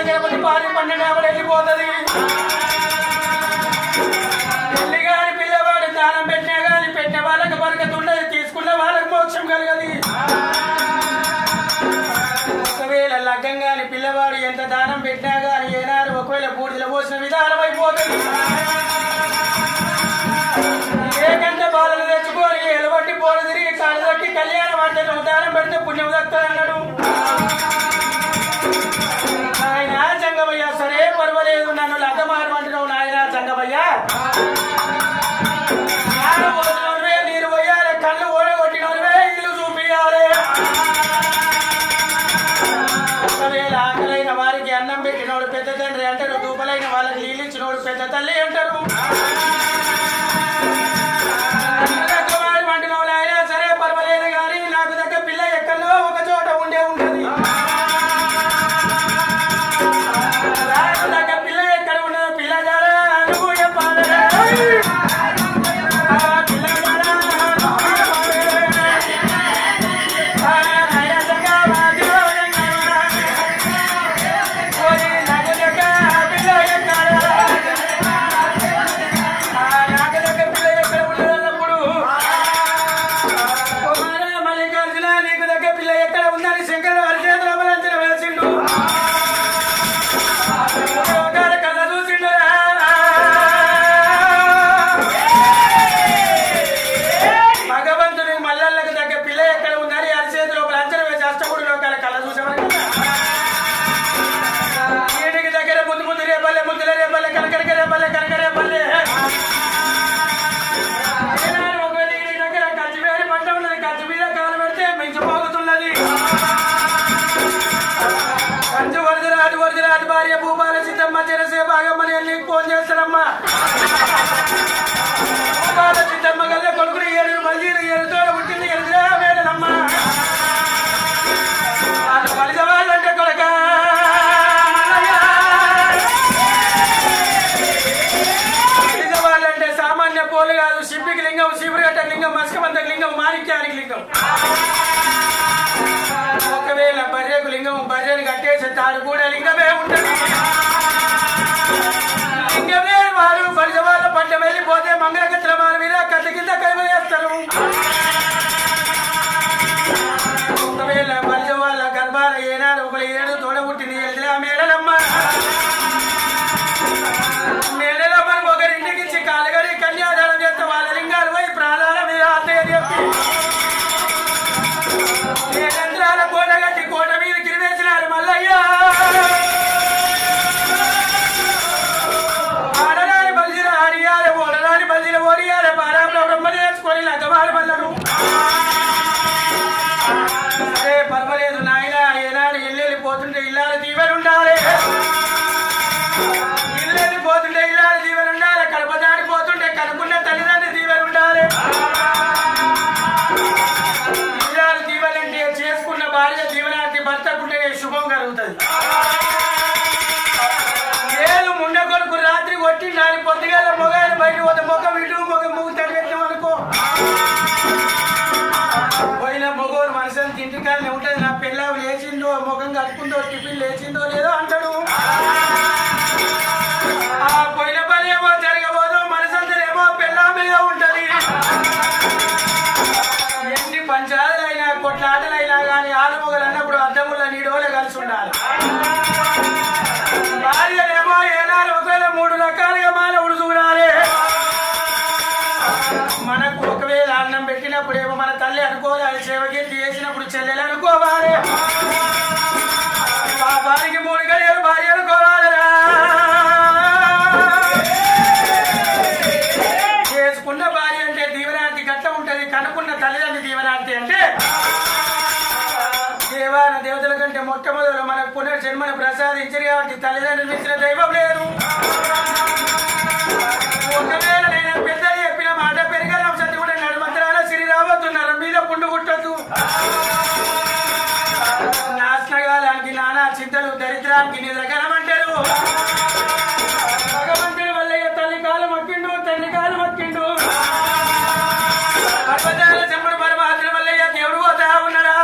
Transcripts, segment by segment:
గణపతి పారి పన్నెండు ఆవిడ వెళ్ళిపోతుంది. పెళ్లి గారి పిల్లవాడు దానం పెట్టినా గాని పెట్టిన వాళ్ళకి బరకతుండదు, తీసుకున్న వాళ్ళకి మోక్షం కలగది. ఒకవేళ లగ్గం గాని పిల్లవాడు ఎంత దానం పెట్టినా గాని ఏనాడు ఒకవేళ బూడిదలో పోసిన విధానం అయిపోతుంది. ఏకంత బాలను తెచ్చుకొని ఎలబట్టి పోలు తిరిగి కాళ్ళు తట్టి కళ్యాణం అంటే దానం పెడితే పుణ్యం దక్కుతాడు. ఆయన చంగమయ్య సరే పర్వాలేదు, నన్ను లగ్గమారమంటున్నావు నాయన చంగమయ్య. పోసినవే నీరు పోయాలి, కళ్ళు ఓడగొట్టినవే ఇల్లు చూపియాలి. ఒకవేళ ఆకలైన వారికి అన్నం పెట్టినోడు పెద్ద తండ్రి అంటారు, దూపలైన వాళ్ళకి నీళ్ళు ఇచ్చినోడు పెద్ద తల్లి అంటారు. అంటున్నావు ఆయన సరే పర్వాలేదు కానీ నాకు దగ్గర పిల్ల ఎక్కడో ఒక చోట ఉండే ఉంటది. నాకు దగ్గర పిల్ల ఎక్కడ ఉండదు, పిల్ల జారా నువ్వు చెప్పాలి. భార్య భూపాల సీతమ్మ చెరసే భాగమ్మని వెళ్ళి ఫోన్ చేస్తారమ్మా. భూపాల సీతమ్మ గల్ల కొడుకుని 7 మందిని 7 పుట్టింది, 7 వేడనమ్మా. వాళ్ళు కలిసే వాళ్ళంటే కొడక కలిసే వాళ్ళంటే సామాన్య పోలు కాదు, శిల్పికి లింగం, శివుడిగట్ట లింగం, మస్కమంతకి లింగం, మాణిక్యానికి లింగం. ఒకవేళ బర్రెకు లింగం, బర్రెని కట్టేసి తాడు కూడా లింగమే ఉంటుంది. లింగమే వారు పరిచ వాళ్ళ పంట వెళ్ళిపోతే మంగళగత్ర వారి మీద కట్ట కింద కైమ చేస్తారు. ఒకవేళ పరిచ వాళ్ళ గర్భాల ఏనాడు ఒక 7 తోడబుట్టింది ఎల్దిలా మేడలమ్మ. మేడలమ్మను ఒకరింటికి ఇచ్చి కాలుగడి కన్యాదానం చేస్తే వాళ్ళ లింగాలు పోయి ప్రాణాల మీద అత్తయ్య చెప్పి యంత్రాల కోట కట్టి కోట మీద గిరివేసినారు మల్లయ్య. ఆడరాని బలిసిన ఆడియాలి, ఓడరాని బలిసిన ఓడియాలి, పారాంలో బ్రహ్మని నేర్చుకొని లగ్గమాడు మల్లడు. అదే పర్వాలేదు నాయన, ఏనాడు ఇల్లెళ్ళిపోతుంటే ఇల్లాల దీవెనుండాలి, ఇల్లెళ్ళిపోతుంటే ఇల్లాల దీవెనుండాలి, కడప దాడిపోతుంటే కనుకున్న తల్లిదండ్రి దీవెనుండాలి. చేసుకున్న భార్య జీవనానికి భర్తకుంటే శుభం కలుగుతుంది. ఏలు ముండ కొడుకు రాత్రి కొట్టి నాలుగు పొద్దుగాల మొగాయలు బయట పోతే ముఖం ఇటు ముఖం ముగ్గు తడిపెట్టాం అనుకో, పోయిన మొగోరు మనసుని తింటికాలనే ఉంటుంది. నా పిల్ల లేచిందో, ముఖం కట్టుకుందో, టిఫిన్ లేచిందో లేదో అంటాడు. ఆ పోయిన పని ఏమో జరగబోదు, మనసందరేమో పిల్ల మీద ఉంటది. ఎన్ని పంచాయతీలైనా కొట్లాటలైనా కానీ ఆడమొగలు అన్నప్పుడు అద్దముల నీడోలే కలిసి ఉండాలి. భార్యనేమో ఏనాడు ఒకవేళ 3 రకాలుగా మానవుడు చూడాలి. మనకు ఒకవేళ అన్నం పెట్టినప్పుడు ఏమో మన తల్లి అనుకోవాలి, సేవకీర్తి చేసినప్పుడు చెల్లెలు అనుకోవాలి, పాపానికి 3 గడియలు భార్య అనుకోవాలిరా. చేసుకున్న భార్య అంటే దీవెనార్తి గట్ట ఉంటది, కనుకున్న తల్లిదండ్రి దీవెనార్తి అంటే దేవాన దేవతల కంటే మొట్టమొదలు మనకు పునర్జన్మను ప్రసాదించరు కాబట్టి తల్లిదండ్రులు ఇచ్చిన దైవం లేదు. ఒకవేళ నేను పెద్దలు చెప్పిన మాట పెరగలం సతి కూడా నడుమంతరాల సిరి రాబోతున్నారు మీద పుండు కుట్టొద్దు. నాశనగాలానికి నానా చింతలు, దరిద్రానికి నిద్రగలమంటారు. భగవంతుడి వల్ల తల్లి కాలం మక్కిండు, తండ్రి కాలం మక్కిండు. పర్వతాల చెంపుడు పరమాత్మ వల్ల దేవుడు పోతా ఉన్నాడా.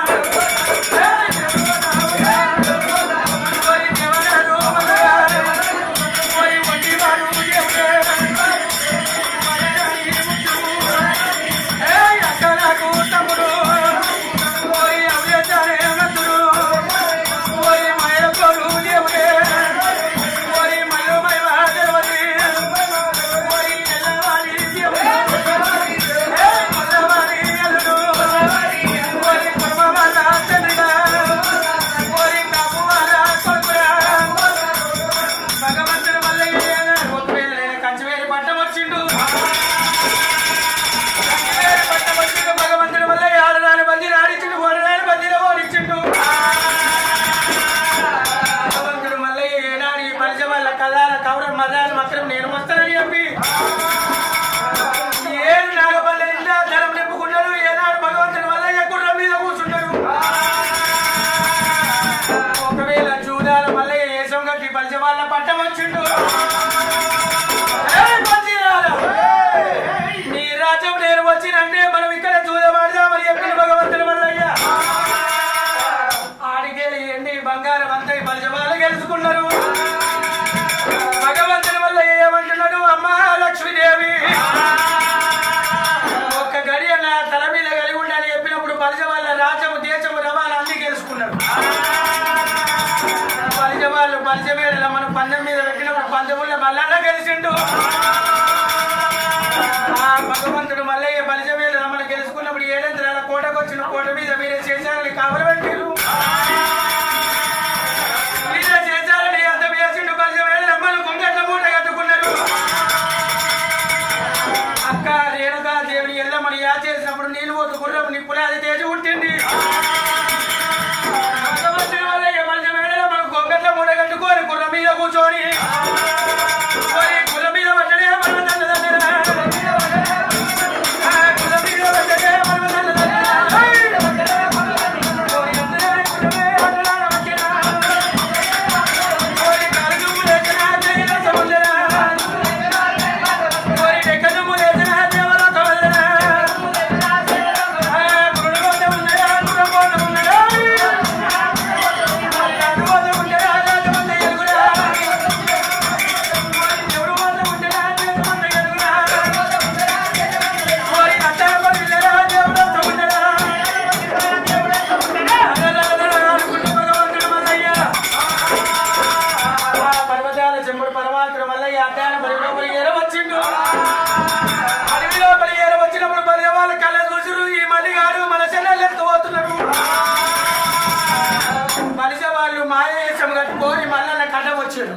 కోరి మల్లన్న కడ్డం వచ్చాడు.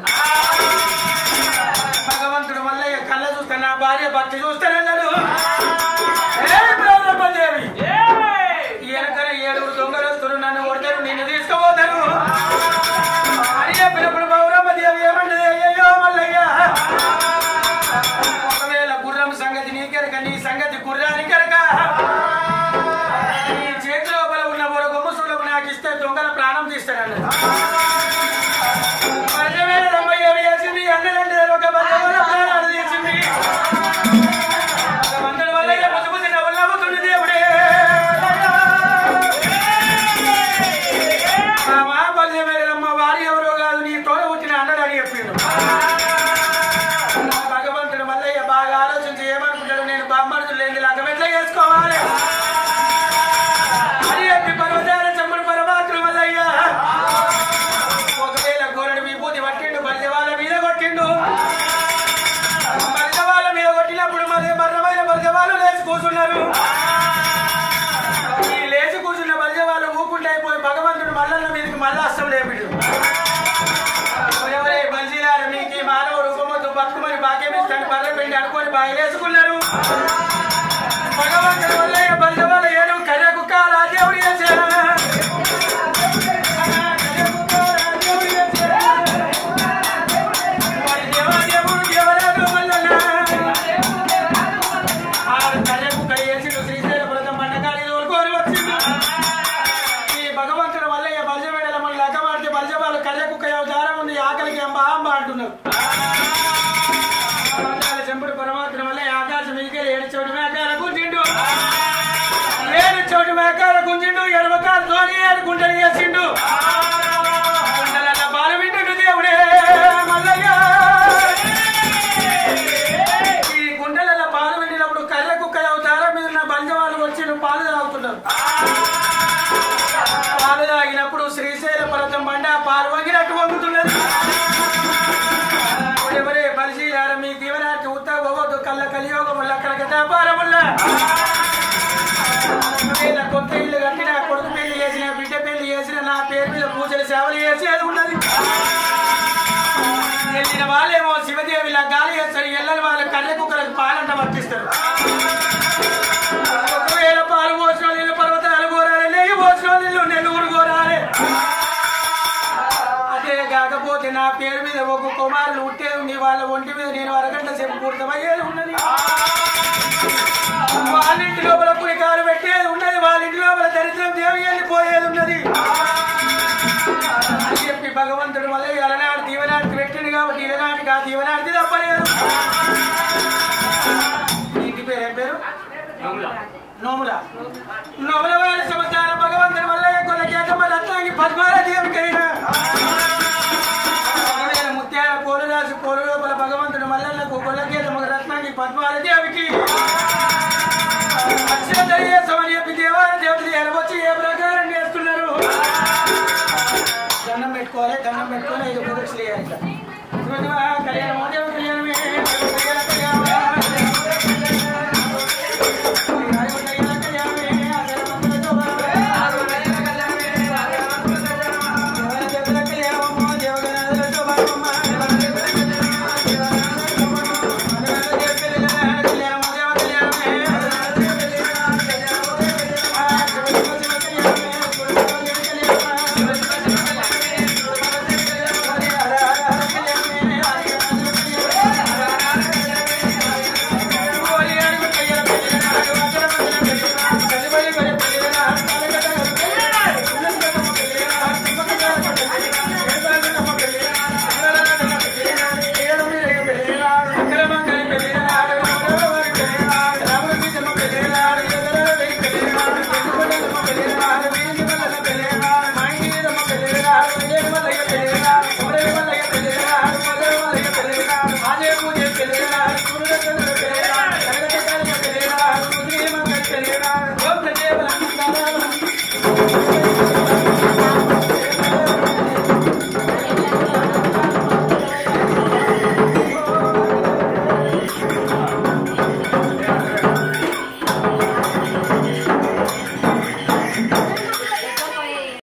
భగవంతుడు మల్లయ్య కళ్ళ చూస్తే నా భార్య భక్తి చూస్తానన్నాడు. దేవి వెనకన 7 దొంగలు వస్తారు, నన్ను కొడతారు, నిన్ను తీసుకుపోతారు అని చెప్పినప్పుడు గౌరమ్మ దేవి ఏమంటది? అయ్యో మల్లయ్య, ఒకవేళ గుర్రం సంగతి నీకెరక, నీ సంగతి గుర్రాని కనుక నీ చేతి లోపల ఉన్న ఒక గొమ్మసులకు నాకు ఇస్తే దొంగల ప్రాణం తీస్తానన్నది. వేసింది అన్నదంటే ఒక ప్రాణాలు తీసింది. భగవంతుడి వల్ల పసుపుతి నవ్వుతుంది దేవుడే. మా బల్యమేరమ్మ వారి ఎవరో కాదు, నీ తోడ పుట్టిన అన్నడని చెప్పిండు. భగవంతుడు మల్లయ్య బాగా ఆలోచించి ఏమనుకుంటాడు, నేను బామ్మర్దులు లేని లగ్గం ఎట్లా చేసుకోవాలి అని చెప్పి పర్వతాల చెంబుడు పరమాత్రుడు మల్లయ్య ఒకవేళ గోరడు విభూతి పట్టిండు, బల్యవాళ్ళ మీద కొట్టిండు. బల్యవాళ్ళ మీద కొట్టినప్పుడు మరి మర్రమైన బల్యవాళ్ళు లేచి కూర్చున్నారు. ఈ లేచి కూర్చున్న బల్యవాళ్ళు ఊపుకుంటే అయిపోయి భగవంతుడు మల్లన్న మీదకి మళ్ళా అస్తం లేపిడు. ఎవరే బల్జీలారు, మీకు మానవ రూపమొద్దు, బతుకుమని భాగ్యమిస్తాను బర్ర పిండి అనుకొని బాగా వేసుకున్నారు. భగవంతుడు మల్లయ్య బల్యవాళ్ళ ఏడు కర్ర కుక్క ఆ దేవుడి చేయాలన్నా చెంపుడు పరమాత్మ వల్ల ఆకాశం మీకే 7 చోటు మేకాల గుంజిండు. 7 చోటు మేకాల గుంజిండు. ఎడమకాలతో 7 గుంటలు చేసిండు. గుంటల పాలు వింటుండు దేవుడే మల్లయ్య. ఈ గుంటల పాలు విండినప్పుడు కర్ర కుక్క అవతారం మీద ఉన్న బంజవాళ్ళు వచ్చిండు, పాలు తాగుతున్నారు. పాలు తాగినప్పుడు శ్రీశైల పర్వతం బండ పాలు వంగినట్టు వంగుతున్నది. ఎవరే బలిసీలార మీ దీవనానికి ఉత్తగవద్దు, కళ్ళ కలియోగం వల్ల అక్కడ వ్యాపారం కొత్త ఇల్లు కట్టిన, కొడుకు పెళ్లి చేసిన, బిడ్డ పెళ్లి చేసిన, నా పేరు మీద పూజలు సేవలు చేసేది ఉన్నది. వెళ్ళిన వాళ్ళేమో శివదేవిలా గాలి చేస్తారు, ఎల్లని వాళ్ళ కర్ర కుక్కలకు పాలంట వర్తిస్తారు. ఒకవేళ పాలు పోసిన నీళ్ళు పర్వతాలు కోరాలి, నెయ్యి పోసిన నీళ్ళు నెల్లూరు కోరాలి. అదే కాకపోతే నా పేరు మీద ఒక కుమారులు ఉంటే ఉంది, వాళ్ళ ఒంటి మీద నేను అరగంట సేపు పూర్తమయ్యేది ఉన్నది. వాళ్ళింటి లోపల పులికాలు పెట్టేది ఉన్నది, వాళ్ళింటి లోపల దరిద్రం దేవి వెళ్ళిపోయేది ఉన్నది అని చెప్పి భగవంతుడు మళ్ళీ అలనాడు దీవనాడికి పెట్టింది కాబట్టి ఇలనాటికి ఆ దీవనాడికి తప్పలేదు. ఇంటి పేరు ఏం పేరు? నోముల. నోముల వారి సంవత్సరాల భగవంతుడు వల్ల కొన్న కేతమ్మ రత్నానికి పద్మాల దేవికైనా ముత్యాల పోలు రాసి పోలు లోపల భగవంతుడు మల్లలకు కొల్లకేతమ్మ రత్నానికి పద్మాల దేవికి అక్షరదయ్యేసమని చెప్పి దేవాల దేవతలు ఎలవచ్చి ఏ ప్రకారం చేస్తున్నారు. దండం పెట్టుకోవాలి, దండం పెట్టుకొని 5 ప్రదక్షిణలు చేయాలి. కళ్యాణం కళ్యాణమే